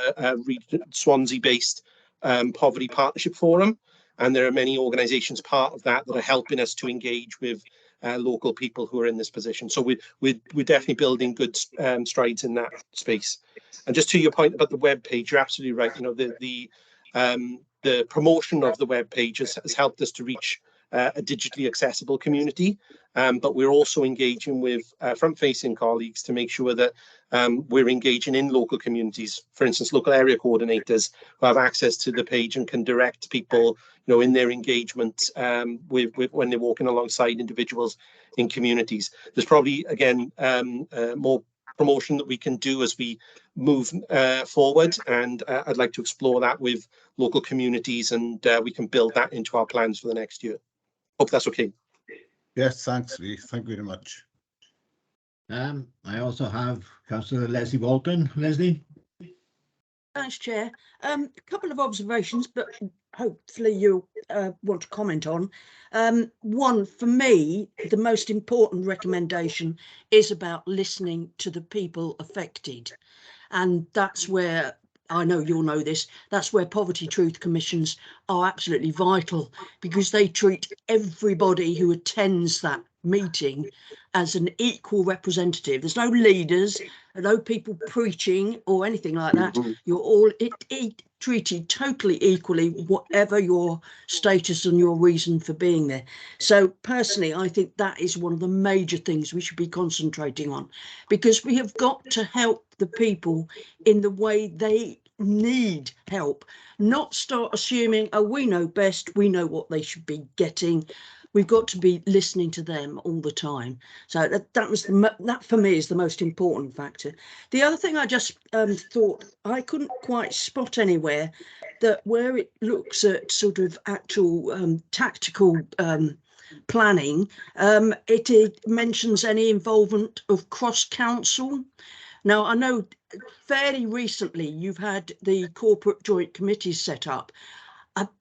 Swansea-based Poverty Partnership Forum, and there are many organisations part of that that are helping us to engage with local people who are in this position. So we're definitely building good strides in that space. And just to your point about the web page, you're absolutely right. You know, the promotion of the web page has helped us to reach a digitally accessible community, but we're also engaging with front-facing colleagues to make sure that we're engaging in local communities. For instance, local area coordinators who have access to the page and can direct people, you know, in their engagement with when they're walking alongside individuals in communities. There's probably again more promotion that we can do as we move forward, and I'd like to explore that with local communities, and we can build that into our plans for the next year. Hope that's okay. Yes, thanks, Lee. Thank you very much. I also have Councillor Leslie Walton. Leslie. Thanks, Chair. A couple of observations, but hopefully you want to comment on. One, for me, the most important recommendation is about listening to the people affected. And that's where, I know you'll know this, that's where Poverty Truth Commissions are absolutely vital, because they treat everybody who attends that meeting as an equal representative. There's no leaders, no people preaching or anything like that. You're all treated totally equally, whatever your status and your reason for being there. So personally, I think that is one of the major things we should be concentrating on, because we have got to help the people in the way they need help, not start assuming, oh, we know best, we know what they should be getting. We've got to be listening to them all the time. So that for me is the most important factor. The other thing I just thought I couldn't quite spot anywhere, that where it looks at sort of actual tactical planning, it mentions any involvement of cross-council. Now, I know fairly recently you've had the corporate joint committees set up.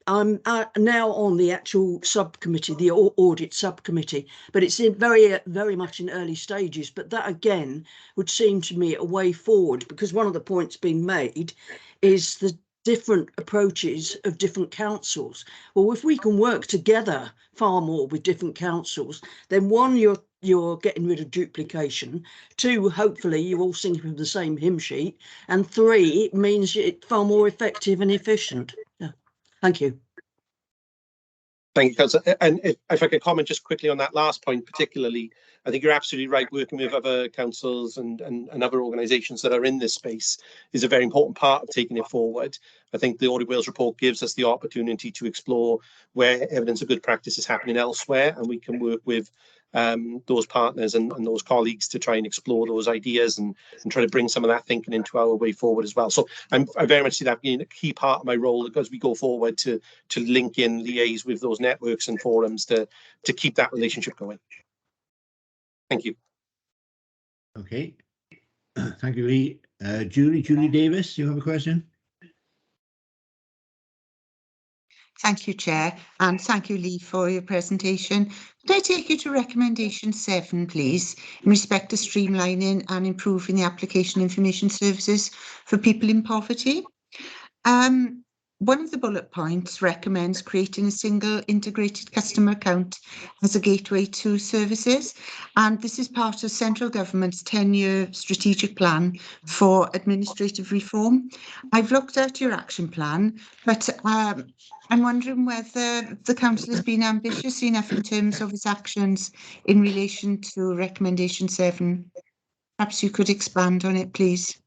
I'm now on the actual subcommittee, the audit subcommittee, but it's in very much in early stages. But that again would seem to me a way forward, because one of the points being made is the different approaches of different councils. Well, if we can work together far more with different councils, then one, you're getting rid of duplication. Two, hopefully you're all singing from the same hymn sheet. And three, it means it's far more effective and efficient. Yeah. Thank you. Thank you, Councillor. And if I could comment just quickly on that last point particularly, I think you're absolutely right. Working with other councils and other organisations that are in this space is a very important part of taking it forward. I think the Audit Wales report gives us the opportunity to explore where evidence of good practice is happening elsewhere, and we can work with those partners and those colleagues to try and explore those ideas and try to bring some of that thinking into our way forward as well. So I very much see that being a key part of my role as we go forward to link in, liaise with those networks and forums to keep that relationship going. Thank you. Okay. Thank you, Lee. Julie Davis, you have a question? Thank you, Chair, and thank you, Lee, for your presentation. Could I take you to recommendation 7, please, in respect to streamlining and improving the application information services for people in poverty? One of the bullet points recommends creating a single integrated customer account as a gateway to services, and this is part of central government's 10-year strategic plan for administrative reform. I've looked at your action plan, but I'm wondering whether the council has been ambitious enough in terms of its actions in relation to recommendation 7. Perhaps you could expand on it, please.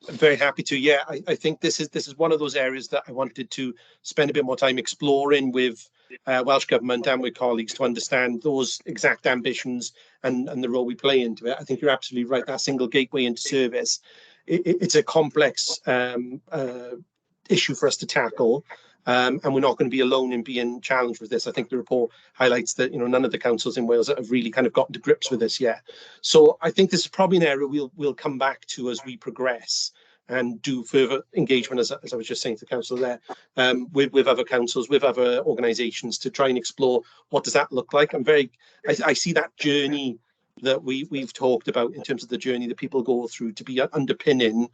I'm very happy to. Yeah, I think this is one of those areas that I wanted to spend a bit more time exploring with Welsh Government and with colleagues to understand those exact ambitions and the role we play into it. I think you're absolutely right. That single gateway into service, it's a complex issue for us to tackle. And we're not going to be alone in being challenged with this. I think the report highlights that none of the councils in Wales have really kind of gotten to grips with this yet. So I think this is probably an area we'll come back to as we progress and do further engagement, as I was just saying to the council there, with other councils, with other organisations to try and explore what does that look like. I see that journey that we've talked about in terms of the journey that people go through to be underpinning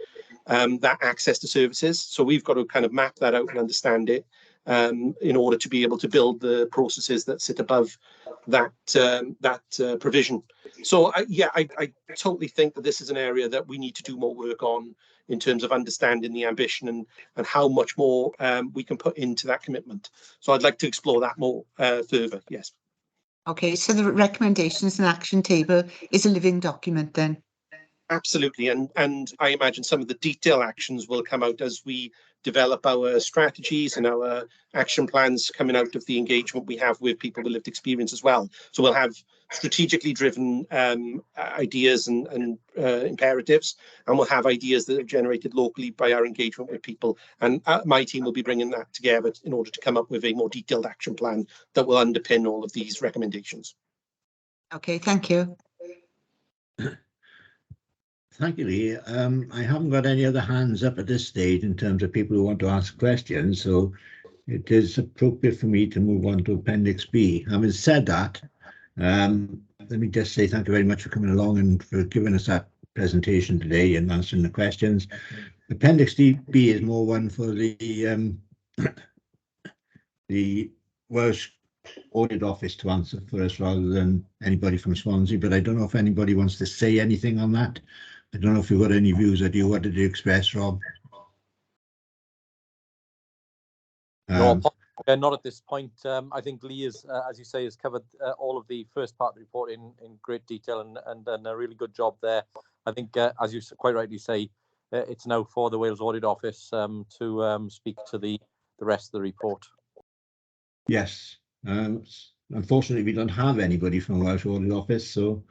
that access to services. So we've got to kind of map that out and understand it in order to be able to build the processes that sit above that provision. So I totally think that this is an area that we need to do more work on in terms of understanding the ambition and how much more we can put into that commitment. So I'd like to explore that more further. Yes. Okay, so the recommendations and action table is a living document then? Absolutely, and I imagine some of the detailed actions will come out as we develop our strategies and our action plans coming out of the engagement we have with people with lived experience as well. So we'll have strategically driven ideas and imperatives, and we'll have ideas that are generated locally by our engagement with people. And my team will be bringing that together in order to come up with a more detailed action plan that will underpin all of these recommendations. Okay, thank you. Thank you, Lee. I haven't got any other hands up at this stage in terms of people who want to ask questions, so it is appropriate for me to move on to Appendix B. Having said that, let me just say thank you very much for coming along and for giving us that presentation today and answering the questions. Appendix B is more one for the Welsh Audit Office to answer for us rather than anybody from Swansea, but I don't know if anybody wants to say anything on that. I don't know if you've got any views that you wanted to express, Rob. No, not at this point. I think Lee is, as you say, has covered all of the first part of the report in great detail and done a really good job there. I think, as you quite rightly say, it's now for the Wales Audit Office to speak to the rest of the report. Yes. Unfortunately, we don't have anybody from Welsh Audit Office, so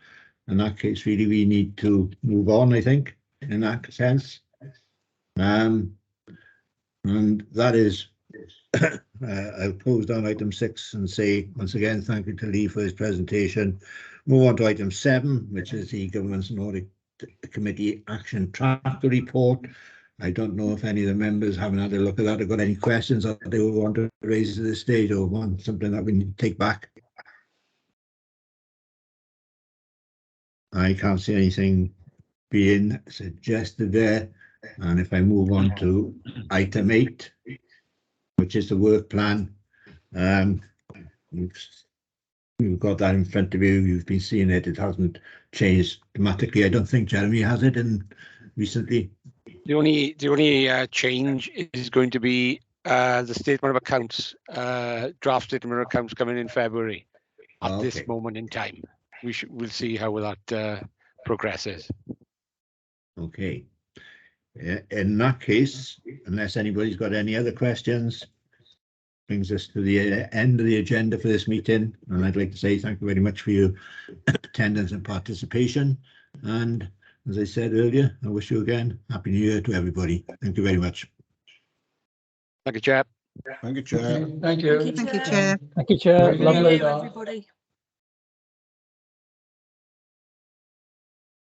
in that case, really, we need to move on, I think, in that sense. And that is, I'll close down item 6 and say, once again, thank you to Lee for his presentation. Move on to item 7, which is the Governance and Audit Committee Action Tracker Report. I don't know if any of the members haven't had a look at that or got any questions that they will want to raise at this stage or want something that we need to take back. I can't see anything being suggested there. And if I move on to item 8, which is the work plan, you've got that in front of you. You've been seeing it. It hasn't changed dramatically. I don't think Jeremy has it in recently. The only change is going to be the statement of accounts, draft statement of accounts coming in February. At this moment in time, we'll see how that progresses. Okay. In that case, unless anybody's got any other questions, brings us to the end of the agenda for this meeting. And I'd like to say thank you very much for your attendance and participation. And as I said earlier, I wish you again Happy New Year to everybody. Thank you very much. Thank you, Chair. Thank you, Chair. Thank you. Thank you, Chair. Thank you, Chair. Good Lovely. night. Everybody.